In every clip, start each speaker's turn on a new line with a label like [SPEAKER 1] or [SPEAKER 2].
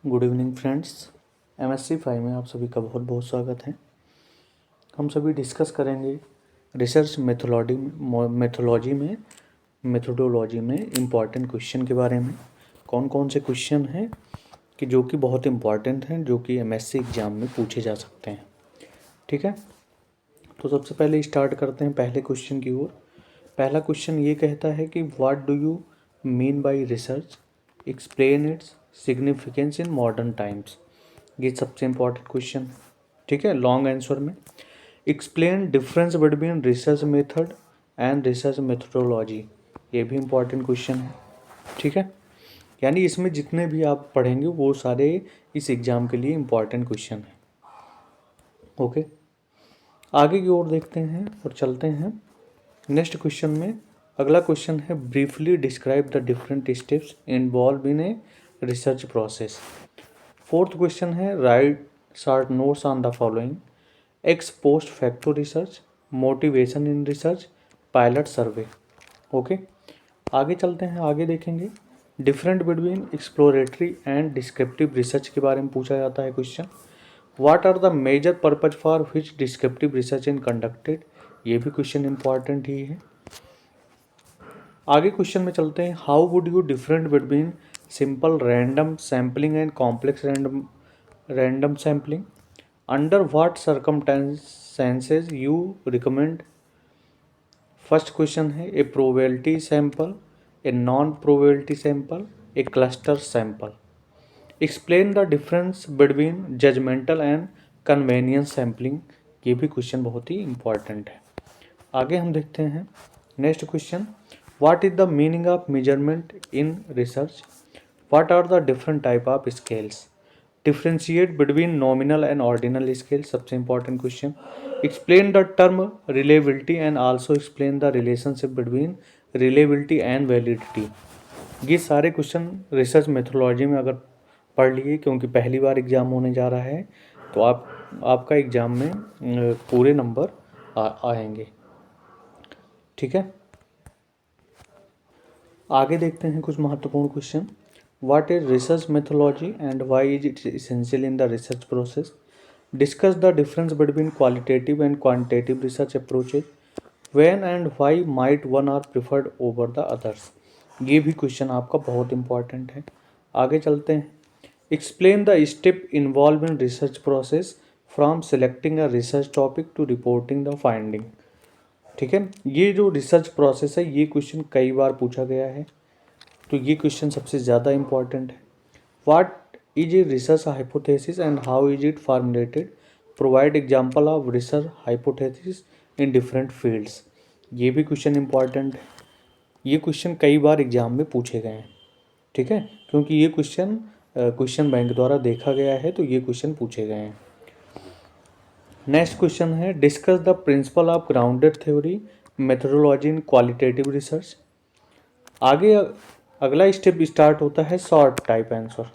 [SPEAKER 1] Good evening friends. MSc 5 में आप सभी का बहुत बहुत स्वागत है। हम सभी डिस्कस करेंगे रिसर्च मेथोडोलॉजी में इम्पॉर्टेंट क्वेश्चन के बारे में। कौन कौन से क्वेश्चन हैं कि जो कि बहुत इम्पॉर्टेंट हैं, जो कि एमएससी एग्ज़ाम में पूछे जा सकते हैं। ठीक है, तो सबसे पहले स्टार्ट करते हैं पहले क्वेश्चन की ओर। पहला क्वेश्चन ये कहता है कि what do you mean by research, explain its significance in modern times. ये सबसे इम्पॉर्टेंट क्वेश्चन है। ठीक है, लॉन्ग आंसर में explain difference between research method and research methodology, ये भी इम्पॉर्टेंट क्वेश्चन है। ठीक है, यानी इसमें जितने भी आप पढ़ेंगे वो सारे इस एग्ज़ाम के लिए इम्पॉर्टेंट क्वेश्चन है। ओके, आगे की ओर देखते हैं और चलते हैं नेक्स्ट क्वेश्चन में। अगला क्वेश्चन है briefly describe the different steps involve in a research process. Fourth question है write short notes on the following, ex post facto research, motivation in research, pilot survey. Okay, आगे चलते हैं, आगे देखेंगे different between exploratory and descriptive research के बारे में पूछा जाता है question. What are the major purpose for which descriptive research in conducted, ये भी क्वेश्चन इंपॉर्टेंट ही है। आगे क्वेश्चन में चलते हैं how would you different between simple random sampling and complex random sampling, under what circumstances you recommend. First question है a probability sample, a non probability sample, a cluster sample. Explain the difference between judgmental and convenience sampling, ये भी question बहुत ही important है। आगे हम देखते हैं next question, what is the meaning of measurement in research, what are the different type of scales, differentiate between nominal and ordinal scale, सबसे important question. Explain the term reliability and also explain the relationship between reliability and validity. ये सारे question research methodology में अगर पढ़ लिए, क्योंकि पहली बार exam होने जा रहा है, तो आपका एग्जाम में पूरे नंबर आएंगे। ठीक है, आगे देखते हैं कुछ महत्वपूर्ण question. What is research methodology and why is it essential in the research process, discuss the difference between qualitative and quantitative research approaches, when and why might one are preferred over the others. ये भी question आपका बहुत important है। आगे चलते हैं, explain the step involve in research process from selecting a research topic to reporting the finding. ठीक है, ये जो रिसर्च प्रोसेस है ये क्वेश्चन कई बार पूछा गया है, तो ये क्वेश्चन सबसे ज़्यादा इम्पॉर्टेंट है। What is a research hypothesis and how is it formulated, provide example of research hypothesis in different fields, ये भी क्वेश्चन इम्पॉर्टेंट है। ये क्वेश्चन कई बार एग्जाम में पूछे गए हैं। ठीक है, क्योंकि ये क्वेश्चन बैंक द्वारा देखा गया है, तो ये क्वेश्चन पूछे गए हैं। नेक्स्ट क्वेश्चन है discuss the principle of grounded theory methodology in qualitative research. आगे अगला स्टेप स्टार्ट होता है short type answer,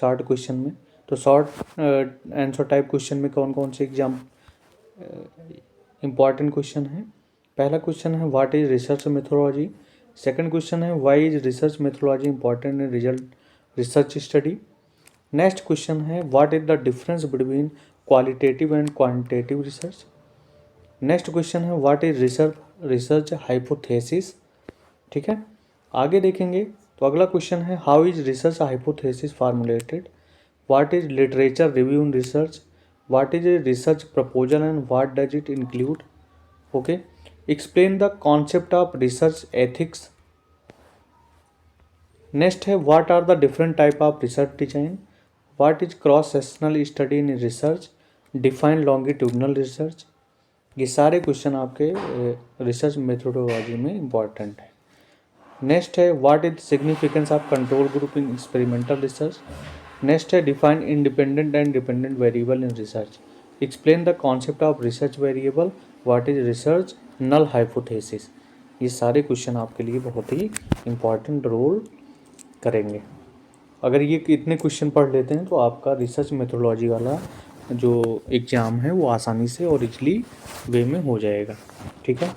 [SPEAKER 1] short question में। तो शॉर्ट आंसर टाइप क्वेश्चन में कौन कौन से एग्जाम इंपॉर्टेंट क्वेश्चन है। पहला क्वेश्चन है what is research methodology, second question है why is research methodology important in result research study. Next question है what is the difference between qualitative and quantitative research. Next question है what is research hypothesis. ठीक है, आगे देखेंगे तो अगला question है how is research hypothesis formulated, what is literature review in research, what is a research proposal and what does it include. Okay, explain the concept of research ethics. Next है what are the different type of research design, what is cross sectional study in research, define longitudinal research. ये सारे question आपके research methodology में important है। Next है what is significance of control group in experimental research. Next है define independent and dependent variable in research, explain the concept of research variable, what is research null hypothesis. ये सारे question आपके लिए बहुत ही important role करेंगे। अगर ये इतने क्वेश्चन पढ़ लेते हैं तो आपका रिसर्च मेथोडोलॉजी वाला जो एग्ज़ाम है वो आसानी से और इजली वे में हो जाएगा। ठीक है।